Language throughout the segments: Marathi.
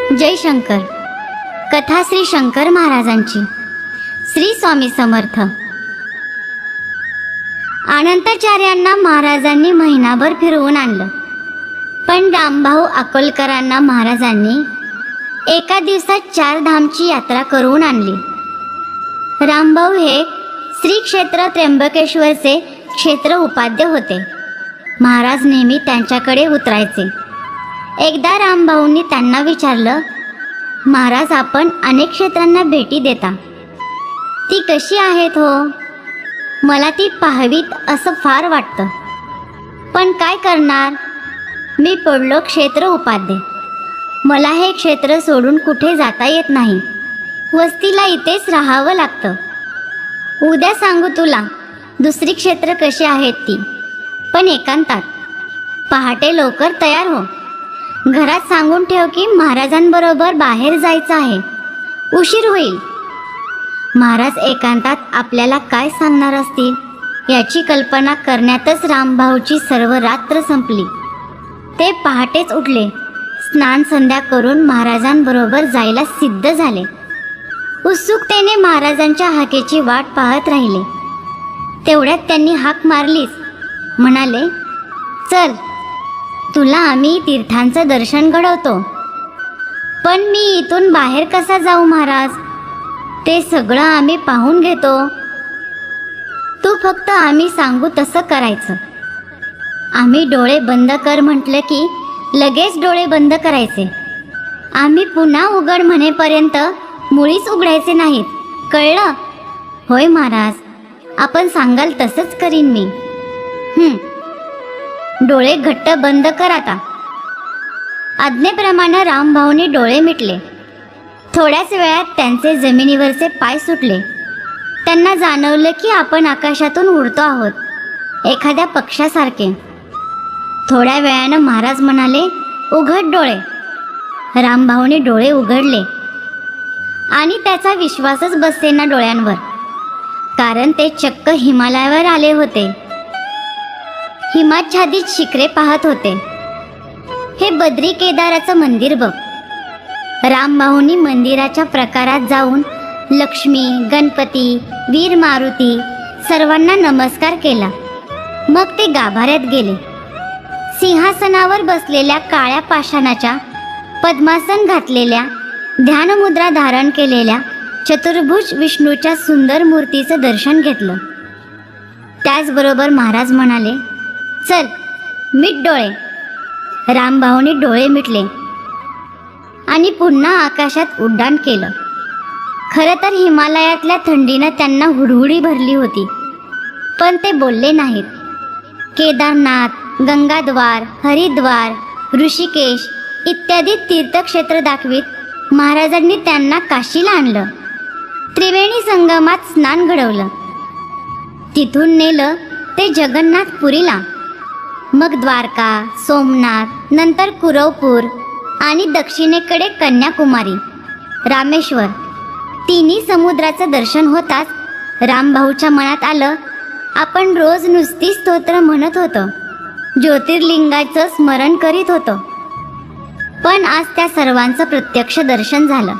जय शंकर. कथा श्री शंकर महाराजांची. श्री स्वामी समर्थ. अनंताचार्यांना महाराजांनी महिनाभर फिरवून आणलं, पण रामभाऊ अकोलकरांना महाराजांनी एका दिवसात 4 धामची यात्रा करून आणली. रामभाऊ हे श्री क्षेत्र त्र्यंबकेश्वरचे क्षेत्र उपाध्य होते. महाराज नेहमी त्यांच्याकडे उतरायचे. एकदा रामभाऊंनी त्यांना विचारलं, महाराज, आपण अनेक क्षेत्रांना भेटी देता, ती कशी आहेत हो? मला ती पाहावीत असं फार वाटतं, पण काय करणार, मी पडलो क्षेत्र उपाध्य. मला हे क्षेत्र सोडून कुठे जाता येत नाही. वस्तीला इथेच राहावं लागतं. उद्या सांगू तुला दुसरी क्षेत्र कशी आहेत ती, पण एकांतात. पहाटे लवकर तयार हो. घरात सांगून ठेव की महाराजांबरोबर बाहेर जायचं आहे, उशीर होईल. महाराज एकांतात आपल्याला काय सांगणार असतील याची कल्पना करण्यातच रामभाऊची सर्व रात्र संपली. ते पहाटेच उठले, स्नान संध्या करून महाराजांबरोबर जायला सिद्ध झाले. उत्सुकतेने महाराजांच्या हाकेची वाट पाहत राहिले. तेवढ्यात त्यांनी हाक मारलीच. म्हणाले, चल, तुला आम्ही तीर्थांचं दर्शन घडवतो. पण मी इथून बाहेर कसा जाऊ महाराज? ते सगळं आम्ही पाहून घेतो. तू फक्त आम्ही सांगू तसं करायचं. आम्ही डोळे बंद कर म्हटलं की लगेच डोळे बंद करायचे. आम्ही पुन्हा उघड म्हणेपर्यंत मुळीच उघडायचे नाहीत, कळलं? होय महाराज, आपण सांगाल तसंच करीन मी. डोळे घट्ट बंद कर आता. आज्ञेप्रमाणे रामभाऊनी डोळे मिटले. थोड्याच वेळात त्यांचे जमिनीवरचे पाय सुटले. त्यांना जाणवलं की आपण आकाशातून उडतो आहोत, एखाद्या पक्षासारखे. थोड्या वेळानं महाराज म्हणाले, उघड डोळे. रामभाऊनी डोळे उघडले आणि त्याचा विश्वासच बसेना डोळ्यांवर, कारण ते चक्क हिमालयावर आले होते. हिमाच्छादित शिखरे पाहत होते. हे बद्री केदाराचं मंदिर बघ. रामभाऊंनी मंदिराच्या प्रकारात जाऊन लक्ष्मी, गणपती, वीर मारुती सर्वांना नमस्कार केला. मग ते गाभाऱ्यात गेले. सिंहासनावर बसलेल्या काळ्या पाषाणाच्या, पद्मासन घातलेल्या, ध्यानमुद्रा धारण केलेल्या चतुर्भुज विष्णूच्या सुंदर मूर्तीचं दर्शन घेतलं. त्याचबरोबर महाराज म्हणाले, चल, मिट डोळे. रामभाऊंनी डोळे मिटले आणि पुन्हा आकाशात उड्डाण केलं. खरं तर हिमालयातल्या थंडीनं त्यांना हुडहुडी भरली होती, पण ते बोलले नाहीत. केदारनाथ, गंगाद्वार, हरिद्वार, ऋषिकेश इत्यादी तीर्थक्षेत्र दाखवीत महाराजांनी त्यांना काशीला आणलं. त्रिवेणी संगमात स्नान घडवलं. तिथून नेलं ते जगन्नाथपुरीला, मग द्वारका, सोमनाथ, नंतर कुरवपूर आणि दक्षिणेकडे कन्याकुमारी, रामेश्वर. तिन्ही समुद्राचं दर्शन होताच रामभाऊच्या मनात आलं, आपण रोज नुसती स्तोत्र म्हणत होतो, ज्योतिर्लिंगाचं स्मरण करीत होतो, पण आज त्या सर्वांचं प्रत्यक्ष दर्शन झालं.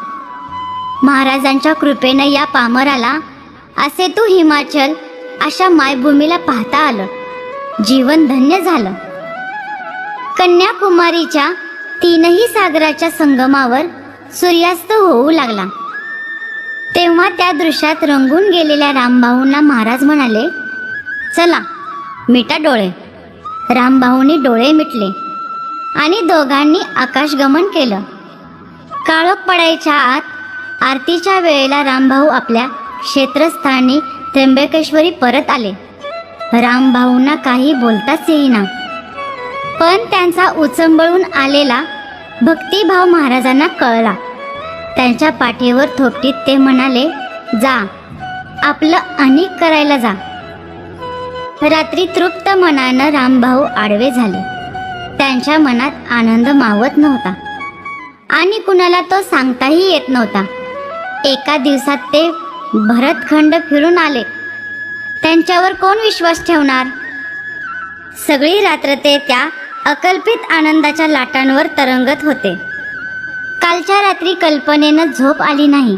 महाराजांच्या कृपेनं या पामराला असे तू हिमाचल अशा मायभूमीला पाहता आलं. जीवन धन्य झालं. कन्याकुमारीच्या 3ही सागराच्या संगमावर सूर्यास्त होऊ लागला. तेव्हा त्या दृश्यात रंगून गेलेल्या रामभाऊंना महाराज म्हणाले, चला, मिटा डोळे. रामभाऊंनी डोळे मिटले आणि दोघांनी आकाशगमन केलं. काळोख पडायच्या आत आरतीच्या वेळेला रामभाऊ आपल्या क्षेत्रस्थानी त्र्यंबकेश्वरी परत आले. रामभाऊंना काही बोलताच येईना, पण त्यांचा उचंबळून आलेला भक्तिभाव महाराजांना कळला. त्यांच्या पाठीवर थोपटीत ते म्हणाले, जा, आपलं अनेक करायला जा. रात्री तृप्त मनानं रामभाऊ आडवे झाले. त्यांच्या मनात आनंद मावत नव्हता आणि कुणाला तो सांगताही येत नव्हता. एका दिवसात ते भरतखंड फिरून आले. त्यांच्यावर कोण विश्वास ठेवणार? सगळी रात्र ते त्या अकल्पित आनंदाच्या लाटांवर तरंगत होते. काल कालच्या रात्री कल्पनेनं झोप आली नाही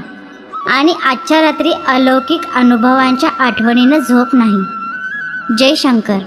आणि आजच्या रात्री अलौकिक अनुभवांच्या आठवणीनं झोप नाही. जय शंकर.